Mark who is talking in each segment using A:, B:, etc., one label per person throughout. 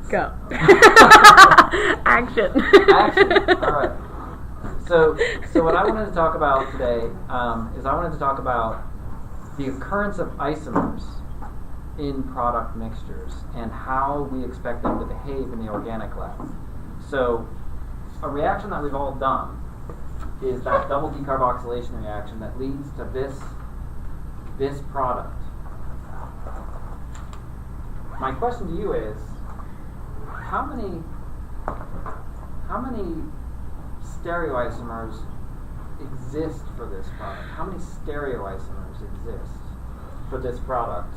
A: Go. Action.
B: Action. All right. So what I wanted to talk about today is I wanted to talk about the occurrence of isomers in product mixtures and how we expect them to behave in the organic lab. So a reaction that we've all done is that double decarboxylation reaction that leads to this product. My question to you is, how many stereoisomers exist for this product? How many stereoisomers exist for this product?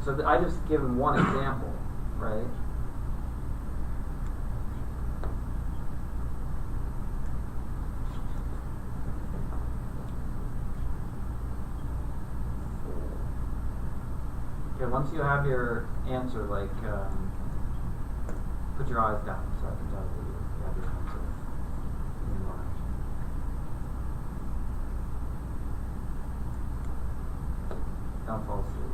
B: So I just given one example, right? Okay, once you have your answer, put your eyes down so I can tell you have your answer. Don't fall asleep.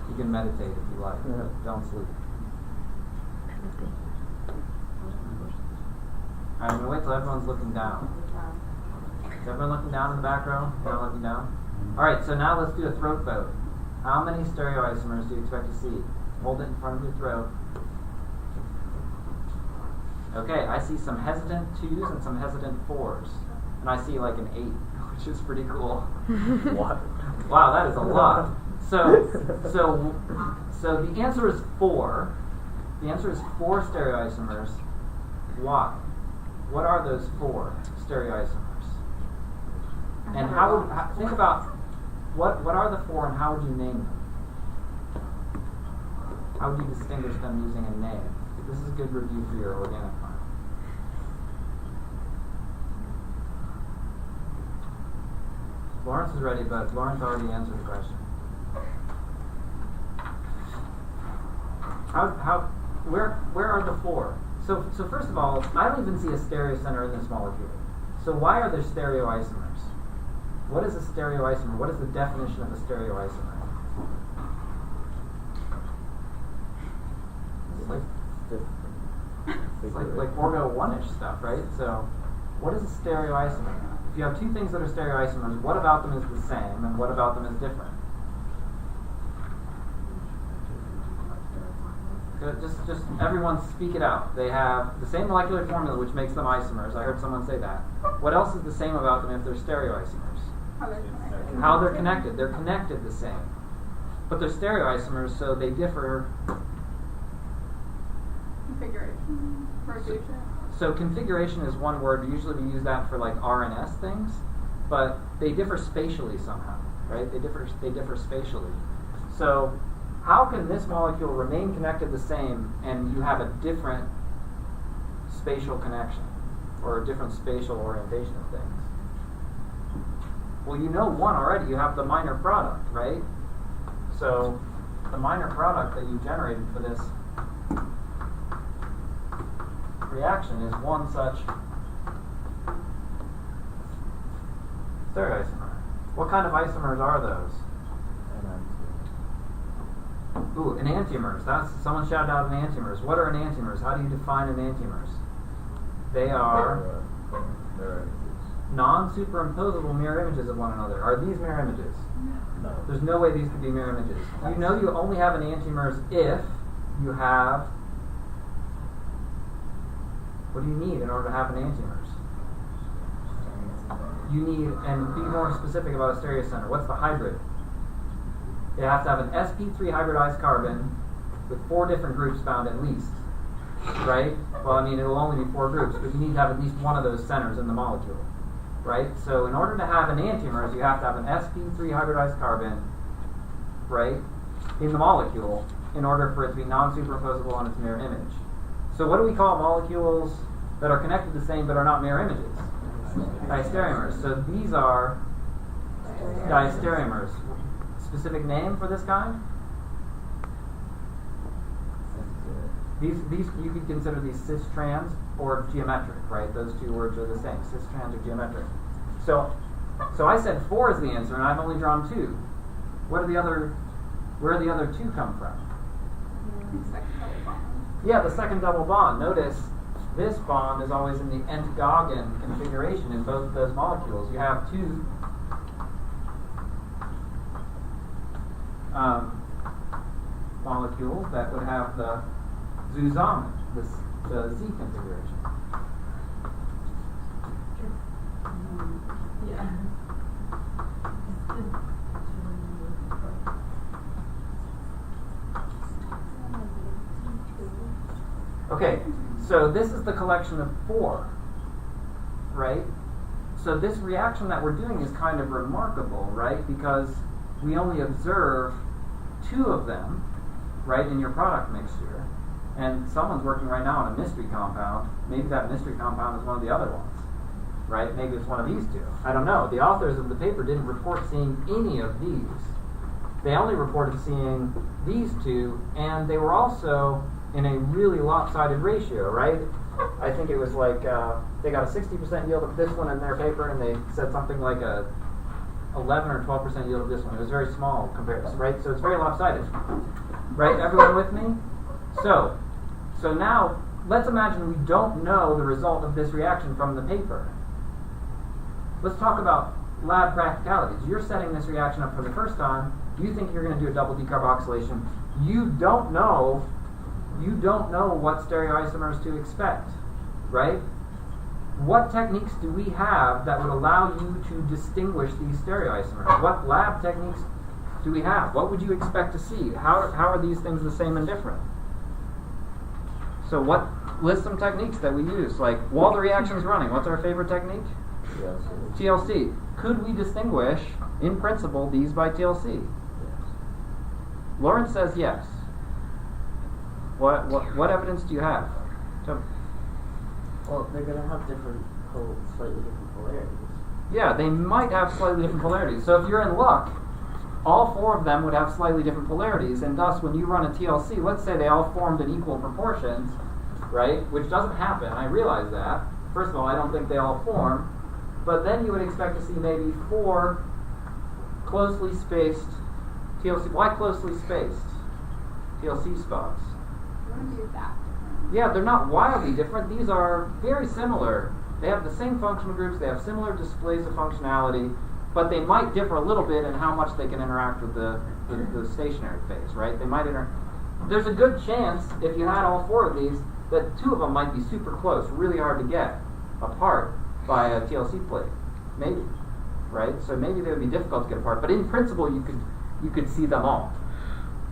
B: You can meditate if you like, but don't sleep. Alright, I'm going to wait till everyone's looking down. Is everyone looking down in the back row? You're not looking down? Alright, so now let's do a throat vote. How many stereoisomers do you expect to see? Hold it in front of your throat. Okay, I see some hesitant 2s and some hesitant 4s. And I see like an 8, which is pretty cool.
C: What?
B: Wow, that is a lot. So the answer is 4. The answer is 4 stereoisomers. Why? What are those 4 stereoisomers? And think about what are the 4 and how would you name them? How would you distinguish them using a name? This is a good review for your organic farm. Lawrence is ready, but Lawrence already answered the question. Where are the 4? So first of all, I don't even see a stereocenter in this molecule. So why are there stereoisomers? What is a stereoisomer? What is the definition of a stereoisomer? It's like Orgo 1-ish stuff, right? So what is a stereoisomer? If you have 2 things that are stereoisomers, what about them is the same and what about them is different? Just everyone speak it out. They have the same molecular formula which makes them isomers. I heard someone say that. What else is the same about them if they're stereoisomers? How they're connected. They're connected the same. But they're stereoisomers, so they differ.
D: Configuration. Rotation.
B: So configuration is one word. Usually we use that for like RNS things, but they differ spatially somehow, right? They differ spatially. So how can this molecule remain connected the same and you have a different spatial connection or a different spatial orientation of things? Well, you know one already. You have the minor product, right? So the minor product that you generated for this reaction is one such stereoisomer. What kind of isomers are those? Ooh, enantiomers. Someone shouted out enantiomers. What are enantiomers? How do you define enantiomers? They are non-superimposable mirror images of one another. Are these mirror images?
C: No.
B: There's no way these could be mirror images. You know you only have enantiomers if you have... What do you need in order to have enantiomers? You need, and be more specific about a stereocenter. What's the hybrid? It has to have an sp3 hybridized carbon with 4 different groups found at least. Right? Well, I mean, it will only be 4 groups, but you need to have at least one of those centers in the molecule. Right? So in order to have enantiomers, you have to have an sp3 hybridized carbon, right, in the molecule in order for it to be non-superimposable on its mirror image. So what do we call molecules that are connected the same but are not mirror images? Diastereomers. So these are diastereomers. Specific name for this kind? These you could consider these cis-trans or geometric, right? Those 2 words are the same. Cis-trans or geometric. So So I said 4 is the answer, and I've only drawn 2. Where do the other 2 come from?
D: Second double bond.
B: Yeah, the second double bond. Notice this bond is always in the Entgogen configuration in both of those molecules. You have 2 molecules that would have the Zusammen, the Z configuration.
A: Yeah.
B: Okay, so this is the collection of 4, right? So this reaction that we're doing is kind of remarkable, right? Because we only observe 2 of them, right, in your product mixture. And someone's working right now on a mystery compound. Maybe that mystery compound is one of the other ones, right? Maybe it's one of these 2. I don't know. The authors of the paper didn't report seeing any of these. They only reported seeing these 2, and they were also in a really lopsided ratio, right? I think it was like they got a 60% yield of this one in their paper, and they said something like a 11 or 12% yield of this one. It was very small comparison, right? So it's very lopsided, right? Everyone with me? So now let's imagine we don't know the result of this reaction from the paper. Let's talk about lab practicalities. You're setting this reaction up for the first time. You think you're going to do a double decarboxylation. You don't know what stereoisomers to expect, right? What techniques do we have that would allow you to distinguish these stereoisomers? What lab techniques do we have? What would you expect to see? How are these things the same and different? So list some techniques that we use, like while the reaction's running, what's our favorite technique? TLC. Could we distinguish, in principle, these by TLC? Lawrence says yes. What evidence do you have?
C: Well, they're going to have slightly different polarities.
B: Yeah, they might have slightly different polarities. So if you're in luck, all 4 of them would have slightly different polarities, and thus when you run a TLC, let's say they all formed in equal proportions, right? Which doesn't happen, I realize that. First of all, I don't think they all form, but then you would expect to see maybe 4 closely spaced TLC. Why closely spaced TLC spots?
D: You want to do that different.
B: Yeah, they're not wildly different. These are very similar. They have the same functional groups. They have similar displays of functionality, but they might differ a little bit in how much they can interact with the stationary phase, right? They might There's a good chance, if you had all 4 of these, that 2 of them might be super close, really hard to get apart by a TLC plate. Maybe, right? So maybe they would be difficult to get apart, but in principle, you could see them all,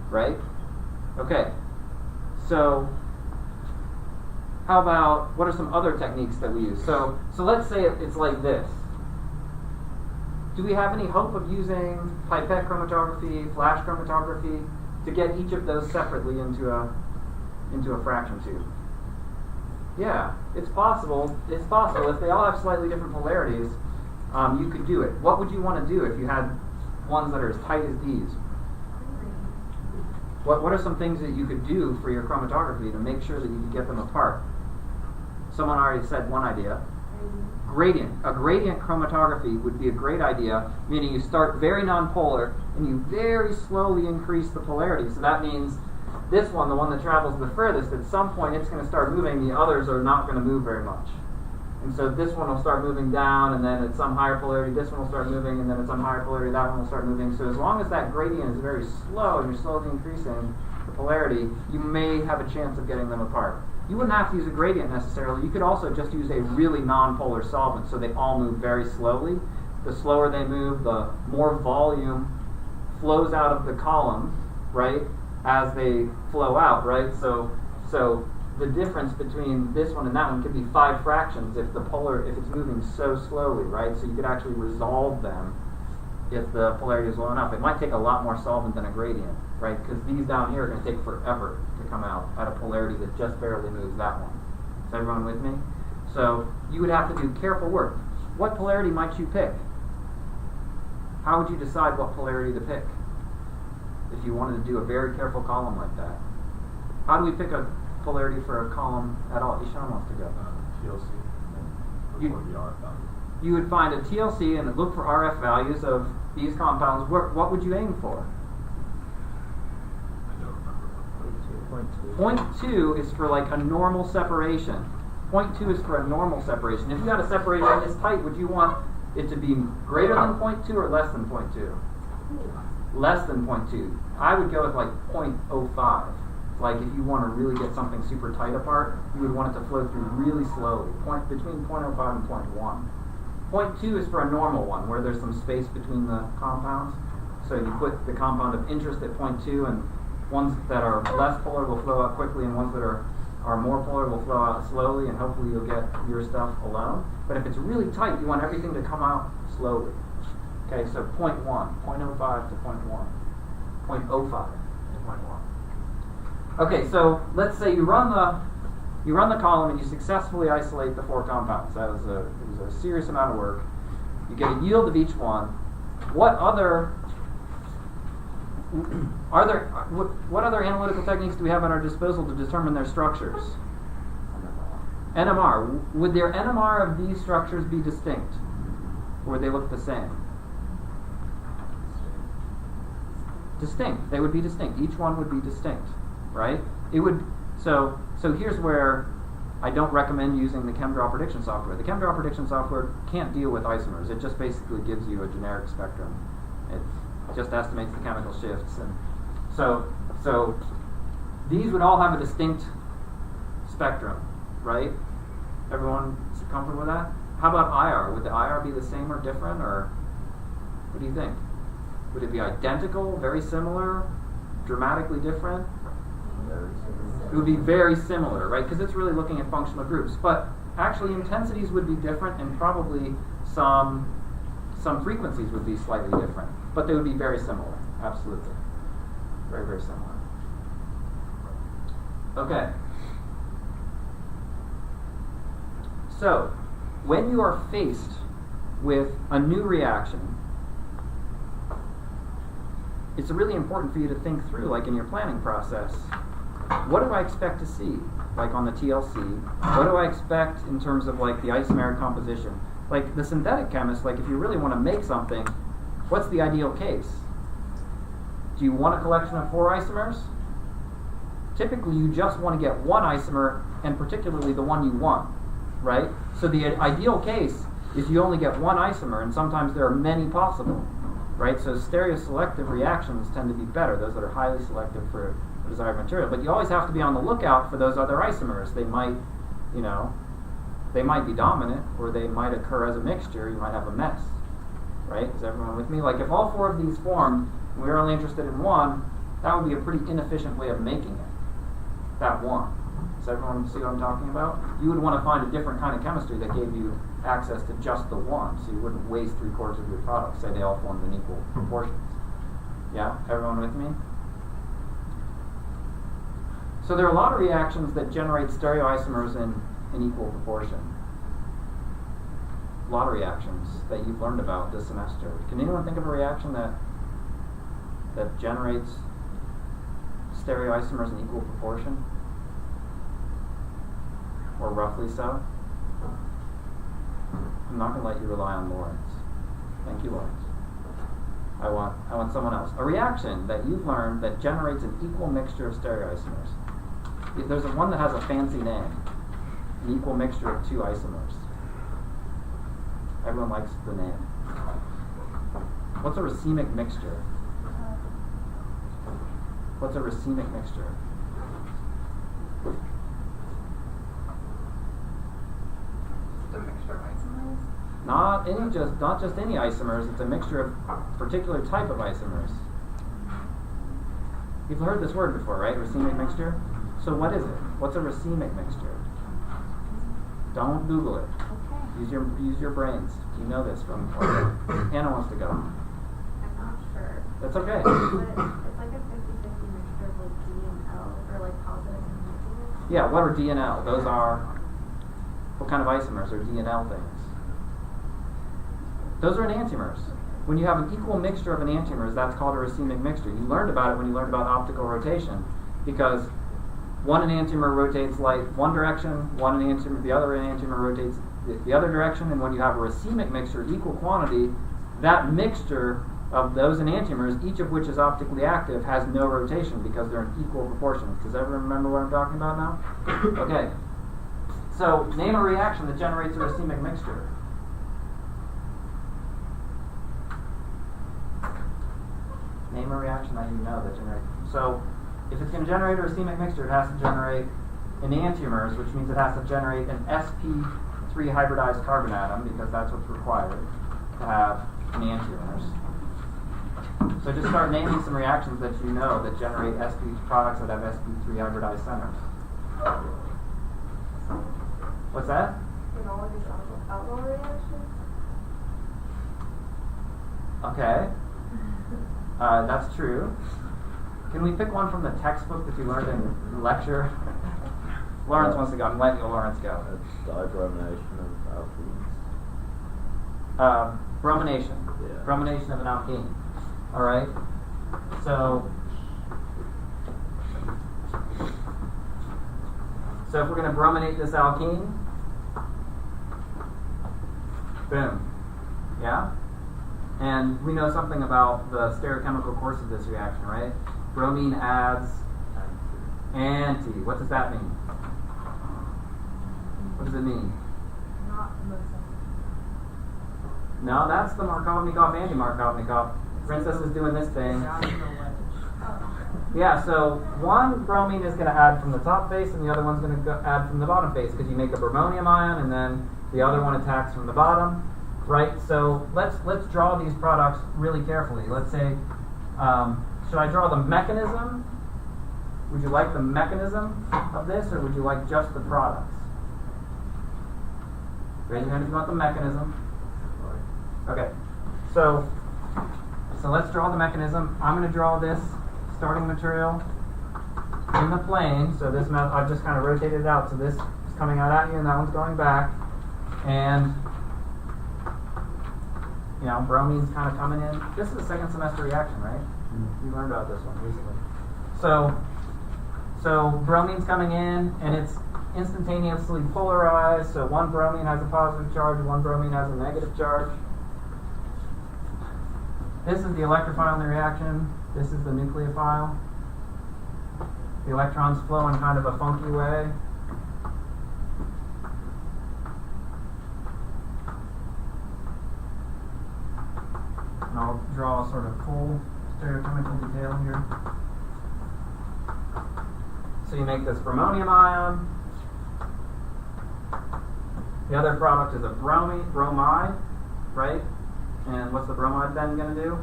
B: right? Okay. So how about, what are some other techniques that we use? So let's say it's like this. Do we have any hope of using pipette chromatography, flash chromatography, to get each of those separately into a fraction tube? Yeah, it's possible. It's possible. If they all have slightly different polarities, you could do it. What would you want to do if you had ones that are as tight as these? What are some things that you could do for your chromatography to make sure that you could get them apart? Someone already said one idea. Gradient. A gradient chromatography would be a great idea, meaning you start very nonpolar and you very slowly increase the polarity. So that means this one, the one that travels the furthest, at some point it's going to start moving, the others are not going to move very much. And so this one will start moving down, and then at some higher polarity, this one will start moving, and then at some higher polarity, that one will start moving. So as long as that gradient is very slow, and you're slowly increasing the polarity, you may have a chance of getting them apart. You wouldn't have to use a gradient necessarily. You could also just use a really nonpolar solvent, so they all move very slowly. The slower they move, the more volume flows out of the column, right, as they flow out, right? So the difference between this one and that one could be 5 fractions if it's moving so slowly, right? So you could actually resolve them if the polarity is low enough. It might take a lot more solvent than a gradient, right? Because these down here are going to take forever to come out at a polarity that just barely moves that one. Is everyone with me? So you would have to do careful work. What polarity might you pick? How would you decide what polarity to pick if you wanted to do a very careful column like that? How do we pick a polarity for a column at all? Ishan wants to go.
E: TLC.
B: You-
E: Before the R value.
B: you would find a TLC and look for RF values of these compounds, what would you aim for?
A: I don't remember.
B: 0.2 is for like a normal separation. 0.2 is for a normal separation. If you had a separation this tight, would you want it to be greater than 0.2 or less than 0.2? Less than 0.2. I would go with like 0.05. Like if you want to really get something super tight apart, you would want it to flow through really slowly, between 0.05 and 0.1. 0.2 is for a normal one, where there's some space between the compounds. So you put the compound of interest at 0.2, and ones that are less polar will flow out quickly, and ones that are more polar will flow out slowly, and hopefully you'll get your stuff alone. But if it's really tight, you want everything to come out slowly. Okay, so 0.1, 0.05 to 0.1, 0.05 to 0.1. Okay, so let's say you run the column and you successfully isolate the 4 compounds. It was a serious amount of work. You get a yield of each one. What other analytical techniques do we have at our disposal to determine their structures? NMR. Would their NMR of these structures be distinct, or would they look the same? Distinct. They would be distinct. Each one would be distinct, right? It would. So here's where I don't recommend using the ChemDraw prediction software. The ChemDraw prediction software can't deal with isomers. It just basically gives you a generic spectrum. It just estimates the chemical shifts, and so these would all have a distinct spectrum, right? Everyone comfortable with that? How about IR? Would the IR be the same or different, or what do you think? Would it be identical, very similar, dramatically different? It would be very similar, right? Because it's really looking at functional groups. But actually intensities would be different, and probably some frequencies would be slightly different. But they would be very similar, absolutely. Very, very similar. Okay. So, when you are faced with a new reaction, it's really important for you to think through, like in your planning process, what do I expect to see, like on the TLC? What do I expect in terms of like the isomeric composition? Like the synthetic chemist, like if you really want to make something, what's the ideal case? Do you want a collection of 4 isomers? Typically you just want to get one isomer, and particularly the one you want, right? So the ideal case is you only get one isomer, and sometimes there are many possible, right? So stereoselective reactions tend to be better, those that are highly selective for desired material. But you always have to be on the lookout for those other isomers. They might, they might be dominant, or they might occur as a mixture. You might have a mess, right? Is everyone with me? Like if all 4 of these formed, and we were only interested in one, that would be a pretty inefficient way of making it, that one. Does everyone see what I'm talking about? You would want to find a different kind of chemistry that gave you access to just the one, so you wouldn't waste 3/4 of your product. Say they all formed in equal proportions. Yeah? Everyone with me? So there are a lot of reactions that generate stereoisomers in equal proportion. A lot of reactions that you've learned about this semester. Can anyone think of a reaction that generates stereoisomers in equal proportion? Or roughly so? I'm not going to let you rely on Lawrence. Thank you, Lawrence. I want someone else. A reaction that you've learned that generates an equal mixture of stereoisomers. There's one that has a fancy name. An equal mixture of 2 isomers. Everyone likes the name. What's a racemic mixture? What's a racemic mixture?
D: Just a mixture of isomers.
B: Not just any isomers. It's a mixture of a particular type of isomers. You've heard this word before, right? Racemic mixture. So what is it? What's a racemic mixture? Don't Google it.
D: Okay.
B: Use your brains. You know this from Hannah wants to go.
E: I'm not sure.
B: That's okay.
E: But it's like a 50-50 mixture of like D and L, or like positive and negative.
B: Yeah, what are D and L? Those are, what kind of isomers are D and L things? Those are enantiomers. When you have an equal mixture of enantiomers, that's called a racemic mixture. You learned about it when you learned about optical rotation, because one enantiomer rotates light one direction, the other enantiomer rotates the other direction, and when you have a racemic mixture, equal quantity, that mixture of those enantiomers, each of which is optically active, has no rotation because they're in equal proportions. Does everyone remember what I'm talking about now? Okay. So, name a reaction that generates a racemic mixture. Name a reaction that you know that generates. So, if it's going to generate a racemic mixture, it has to generate enantiomers, which means it has to generate an sp3 hybridized carbon atom, because that's what's required to have enantiomers. So just start naming some reactions that you know that generate products that have sp3 hybridized centers. What's that?
E: Phenolic outlaw reaction?
B: Okay. That's true. Can we pick one from the textbook that you learned in lecture? Lawrence wants to go. I'm letting you, Lawrence, go.
A: It's dibromination of alkenes.
B: Bromination.
A: Yeah.
B: Bromination of an alkene. All right. So if we're going to brominate this alkene, boom. Yeah? And we know something about the stereochemical course of this reaction, right? Bromine adds anti. What does that mean? What does it mean?
E: Not most of
B: No, that's the Markovnikov anti-Markovnikov. Princess is doing this thing. Yeah, so one bromine is going to add from the top face, and the other one's going to add from the bottom face, because you make a bromonium ion, and then the other one attacks from the bottom, right? So let's draw these products really carefully. Let's say, should I draw the mechanism? Would you like the mechanism of this, or would you like just the products? Raise your hand if you want the mechanism. Okay, so let's draw the mechanism. I'm going to draw this starting material in the plane. So this I've just kind of rotated it out. So this is coming out at you, and that one's going back. And bromine's kind of coming in. This is a second semester reaction, right? You learned about this one recently. So bromine's coming in, and it's instantaneously polarized. So one bromine has a positive charge, one bromine has a negative charge. This is the electrophile in the reaction. This is the nucleophile. The electrons flow in kind of a funky way. And I'll draw a sort of full stereochemical detail here. So you make this bromonium ion. The other product is a bromide, right? And what's the bromide then going to do?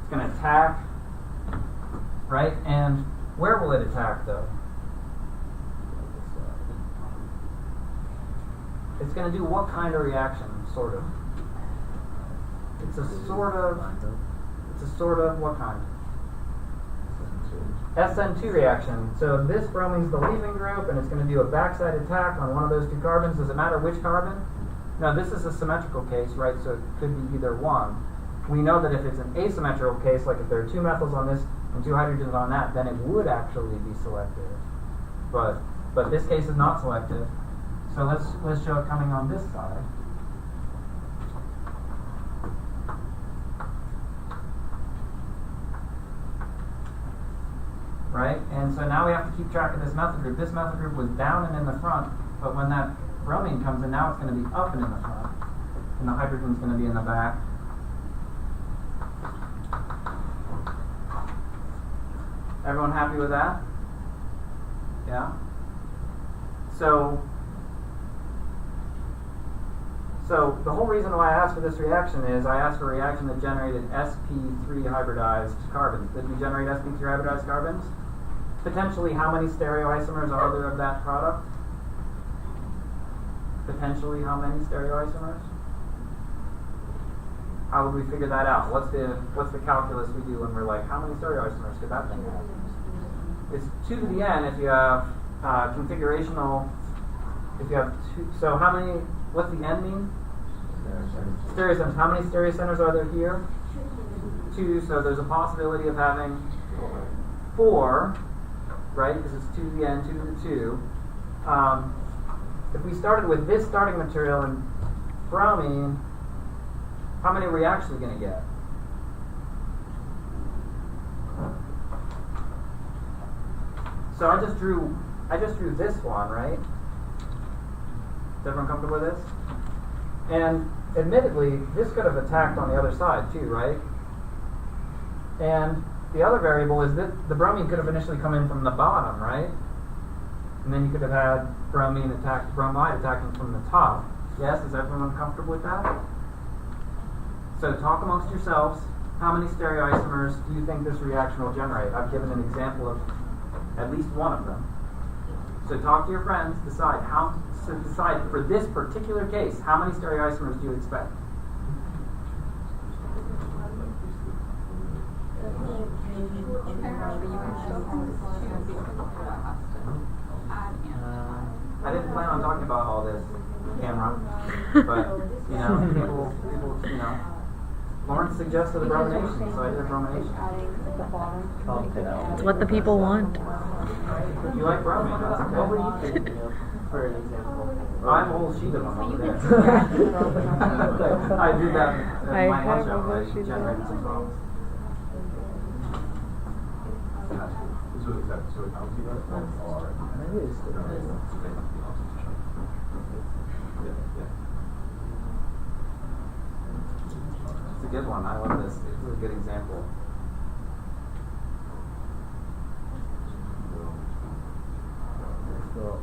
B: It's going to attack, right? And where will it attack, though? It's going to do what kind of reaction, sort of? It's a sort of what kind? SN2 reaction. So this bromine's the leaving group, and it's going to do a backside attack on one of those two carbons. Does it matter which carbon? No, this is a symmetrical case, right? So it could be either one. We know that if it's an asymmetrical case, like if there are two methyls on this and two hydrogens on that, then it would actually be selective. But this case is not selective. So let's show it coming on this side. Right? And so now we have to keep track of this methyl group. This methyl group was down and in the front, but when that bromine comes in, now it's going to be up and in the front. And the hydrogen's going to be in the back. Everyone happy with that? Yeah? So the whole reason why I asked for this reaction is I asked for a reaction that generated sp3 hybridized carbons. Did we generate sp3 hybridized carbons? Potentially, how many stereoisomers are there of that product? Potentially, how many stereoisomers? How would we figure that out? What's the calculus we do when we're like, how many stereoisomers could that thing have? It's 2 to the n if you have configurational. If you have two, so how many? What's the n mean? Stereocenters. How many stereocenters are there here? 2. So there's a possibility of having 4, right? Because it's 2 to the n, 2 to the 2. if we started with this starting material and bromine, how many are we actually going to get? So I just drew this one, right? Is everyone comfortable with this? And admittedly, this could have attacked on the other side too, right? And the other variable is that the bromine could have initially come in from the bottom, right? And then you could have had bromide attacking from the top. Yes, is everyone comfortable with that? So talk amongst yourselves. How many stereoisomers do you think this reaction will generate? I've given an example of at least one of them. So talk to your friends, decide for this particular case, how many stereoisomers do you expect? I didn't plan on talking about all this, camera, but people, Lawrence suggested a bromination, so I did a bromination.
F: It's what the people want.
B: You like bromine? That's okay.
C: What were you thinking of, for an example?
B: I have a whole sheet of them over there. I did that in
F: I
B: my
F: have
B: lunch
F: a
B: hour.
F: whole
B: I
F: sheet of
B: generated
F: them.
B: some problems.
A: Maybe it's
B: It's a good one. I love this. This is a good example.
A: So,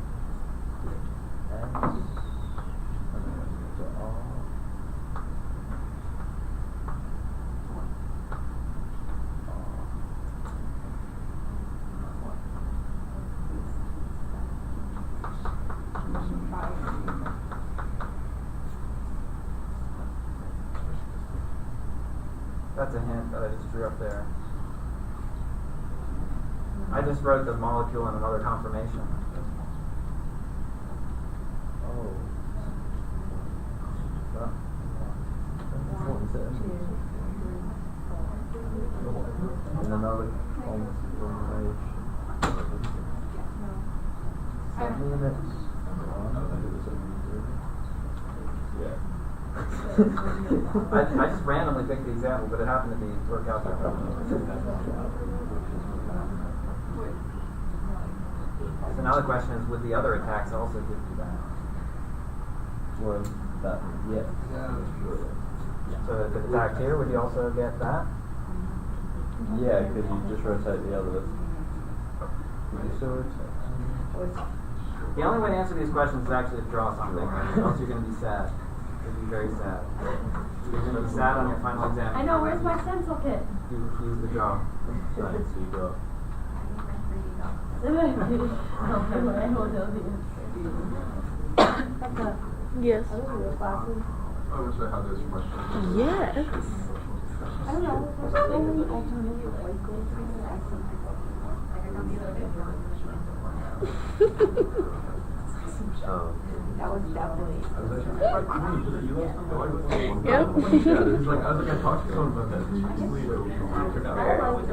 B: That's a hint that I just drew up there. I just wrote the molecule in another conformation.
A: in another conformation.
B: I just randomly picked the example, but it happened to work out that way. So now the question is, would the other attacks also give you that?
A: Well, that, yeah.
B: So if it attacked here, would you also get that?
A: Yeah, because you just rotate the other. Would you still rotate?
B: The only way to answer these questions is actually to draw something, right? Or else you're going to be sad. You'll be very sad. You're going to be sad on your final exam.
E: I know, where's my stencil kit?
B: You refuse to draw.
A: Right, so you go.
F: Yes.
G: I wish I had this question.
F: Yes.
E: I don't know, there's so many alternative ways That was definitely.
F: Yep.
G: It's like, I was like, I talked to someone about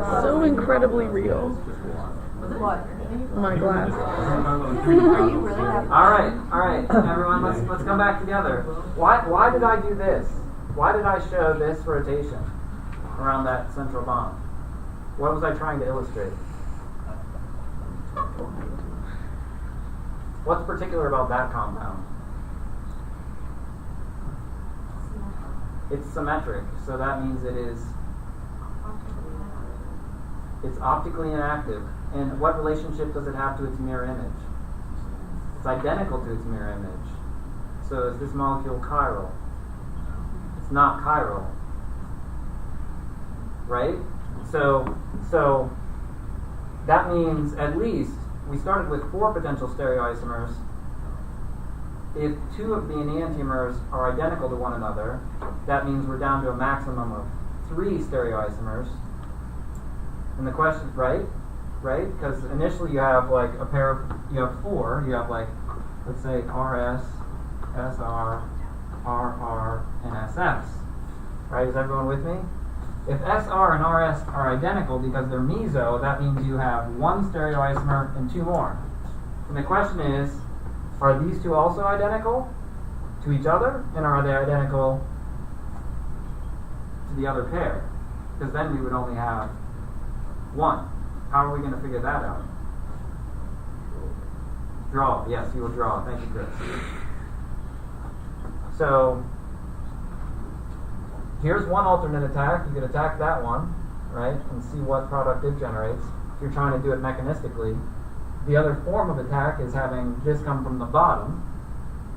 G: that.
F: So incredibly real.
E: What?
F: My glasses.
E: Are you really that?
B: All right, everyone. Let's come back together. Why did I do this? Why did I show this rotation around that central bond? What was I trying to illustrate? What's particular about that compound? It's symmetric, so that means it's optically inactive. And what relationship does it have to its mirror image? It's identical to its mirror image. So is this molecule chiral? It's not chiral. Right? So that means at least we started with 4 potential stereoisomers. If 2 of the enantiomers are identical to one another, that means we're down to a maximum of 3 stereoisomers. And the question, right? Because initially you have like a pair of, you have 4. You have like, let's say RS, SR, RR, and SFs. Right? Is everyone with me? If SR and RS are identical because they're meso, that means you have 1 stereoisomer and 2 more. And the question is, Are these two also identical to each other? And are they identical to the other pair? Because then we would only have one. How are we going to figure that out? Draw. Yes, you will draw. Thank you, Chris. So here's one alternate attack. You could attack that one, right, and see what product it generates. If you're trying to do it mechanistically. The other form of attack is having this come from the bottom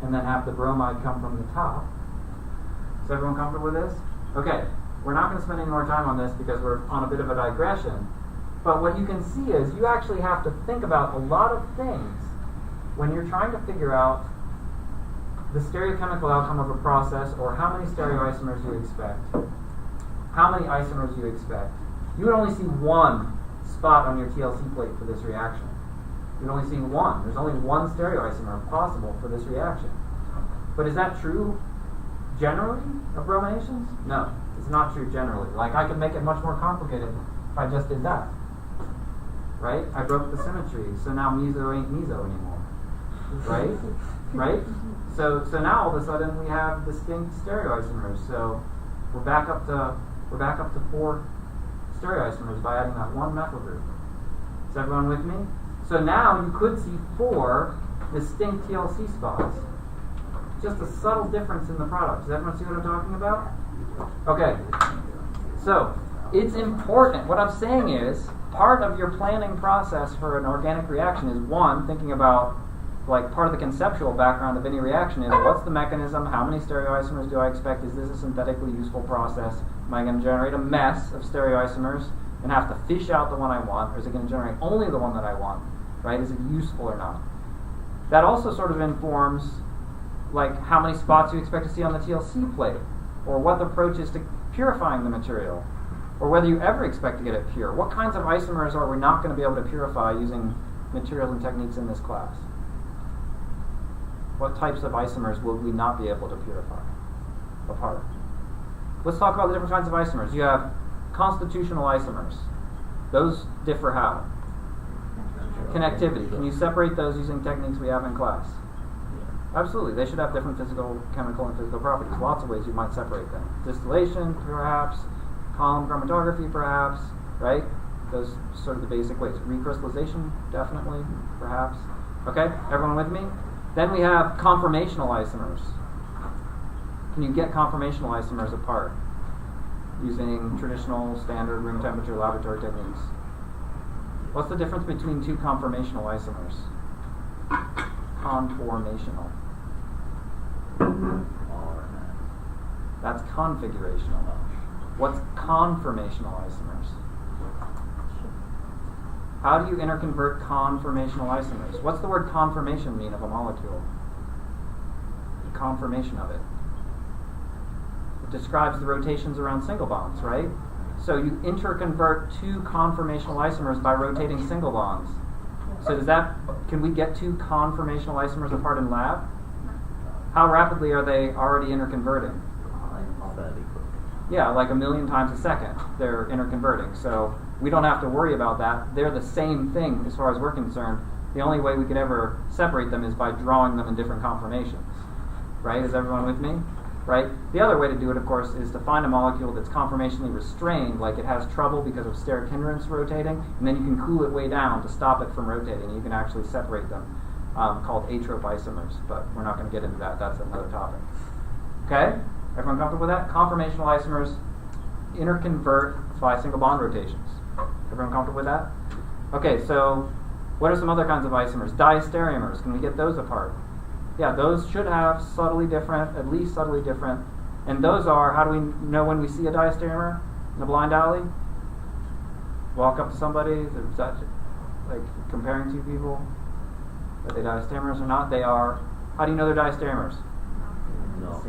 B: and then have the bromide come from the top. Is everyone comfortable with this? Okay, we're not going to spend any more time on this because we're on a bit of a digression. But what you can see is you actually have to think about a lot of things when you're trying to figure out the stereochemical outcome of a process, or how many stereoisomers you expect, how many isomers you expect. You would only see one spot on your TLC plate for this reaction. You'd only see one. There's only one stereoisomer possible for this reaction. But is that true generally of brominations? No, it's not true generally. Like, I could make it much more complicated if I just did that. Right? I broke the symmetry, so now meso ain't meso anymore. Right? Right? So now all of a sudden we have distinct stereoisomers. So we're back up to 4 stereoisomers by adding that one methyl group. Is everyone with me? So now you could see 4 distinct TLC spots. Just a subtle difference in the product. Does everyone see what I'm talking about? Okay. So it's important. What I'm saying is, part of your planning process for an organic reaction is, one, thinking about, like, part of the conceptual background of any reaction is, what's the mechanism? How many stereoisomers do I expect? Is this a synthetically useful process? Am I going to generate a mess of stereoisomers and have to fish out the one I want? Or is it going to generate only the one that I want? Right? Is it useful or not? That also sort of informs, like, how many spots you expect to see on the TLC plate, or what the approach is to purifying the material, or whether you ever expect to get it pure. What kinds of isomers are we not going to be able to purify using materials and techniques in this class? What types of isomers will we not be able to purify apart? Let's talk about the different kinds of isomers. You have constitutional isomers. Those differ how? Connectivity. Can you separate those using techniques we have in class? Absolutely. They should have different physical, chemical, and physical properties. Lots of ways you might separate them. Distillation, perhaps. Column chromatography, perhaps. Right? Those sort of the basic ways. Recrystallization, definitely, perhaps. Okay? Everyone with me? Then we have conformational isomers. Can you get conformational isomers apart using traditional, standard, room temperature, laboratory techniques? What's the difference between 2 conformational isomers? Conformational. That's configurational. What's conformational isomers? How do you interconvert conformational isomers? What's the word conformation mean of a molecule? The conformation of it. It describes the rotations around single bonds, right? So you interconvert 2 conformational isomers by rotating single bonds. So can we get 2 conformational isomers apart in lab? How rapidly are they already interconverting? Yeah, like 1,000,000 times a second they're interconverting. So we don't have to worry about that. They're the same thing as far as we're concerned. The only way we could ever separate them is by drawing them in different conformations. Right? Is everyone with me? Right? The other way to do it, of course, is to find a molecule that's conformationally restrained, like it has trouble because of steric hindrance rotating, and then you can cool it way down to stop it from rotating. You can actually separate them, called atrope isomers, but we're not going to get into that. That's another topic. Okay? Everyone comfortable with that? Conformational isomers interconvert by single bond rotations. Everyone comfortable with that? Okay, so what are some other kinds of isomers? Diastereomers. Can we get those apart? Yeah, those should have subtly different, at least subtly different. And those are, how do we know when we see a diastereomer in a blind alley? Walk up to somebody, like comparing 2 people, are they diastereomers or not? They are. How do you know they're diastereomers?
C: No.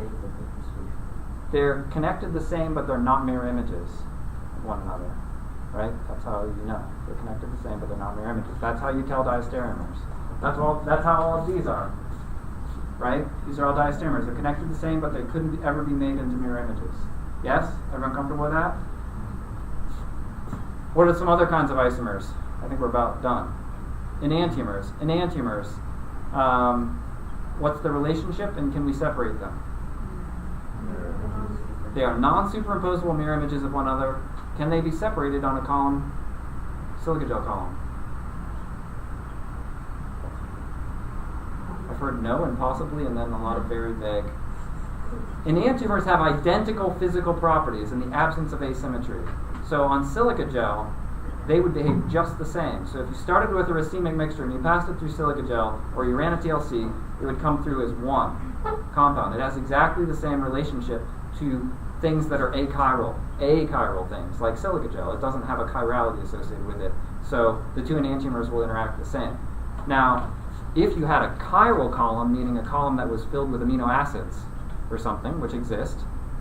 B: They're connected the same, but they're not mirror images of one another. Right? That's how you know. They're connected the same, but they're not mirror images. That's how you tell diastereomers. That's how all of these are. Right? These are all diastereomers. They're connected the same, but they couldn't ever be made into mirror images. Yes? Everyone comfortable with that? What are some other kinds of isomers? I think we're about done. Enantiomers. Enantiomers. What's the relationship, and can we separate them? They are non-superimposable mirror images of one another. Can they be separated on a column, silica gel column? I've heard no and possibly, and then a lot of very vague. Enantiomers have identical physical properties in the absence of asymmetry. So on silica gel, they would behave just the same. So if you started with a racemic mixture and you passed it through silica gel, or you ran a TLC, it would come through as one compound. It has exactly the same relationship to things that are achiral things, like silica gel. It doesn't have a chirality associated with it. So the two enantiomers will interact the same. Now, if you had a chiral column, meaning a column that was filled with amino acids or something, which exist,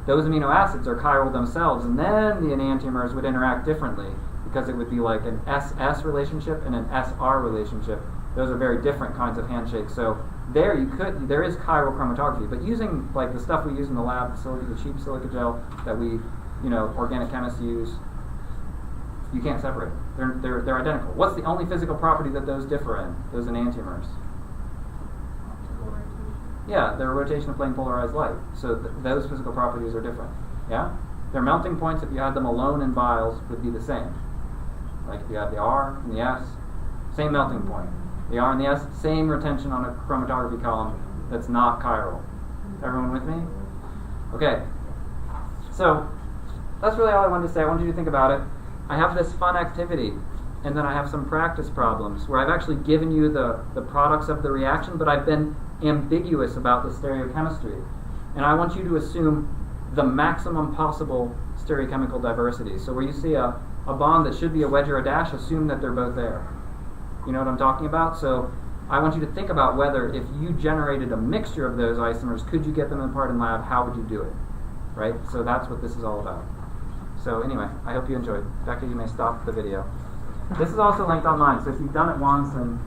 B: those amino acids are chiral themselves, and then the enantiomers would interact differently, because it would be like an SS relationship and an SR relationship. Those are very different kinds of handshakes. So there is chiral chromatography, but using like the stuff we use in the lab, the cheap silica gel that we, organic chemists use, you can't separate them. They're identical. What's the only physical property that those differ in? Those enantiomers. Yeah, they're a rotation of plane polarized light. So those physical properties are different. Yeah? Their melting points, if you had them alone in vials, would be the same. Like if you had the R and the S, same melting point. The R and the S, same retention on a chromatography column that's not chiral. Everyone with me? Okay. So that's really all I wanted to say. I wanted you to think about it. I have this fun activity, and then I have some practice problems where I've actually given you the products of the reaction, but I've been ambiguous about the stereochemistry. And I want you to assume the maximum possible stereochemical diversity. So where you see a bond that should be a wedge or a dash, assume that they're both there. You know what I'm talking about? So I want you to think about whether if you generated a mixture of those isomers, could you get them apart in lab? How would you do it? Right? So that's what this is all about. So anyway, I hope you enjoyed. Becca, you may stop the video. This is also linked online, so if you've done it once and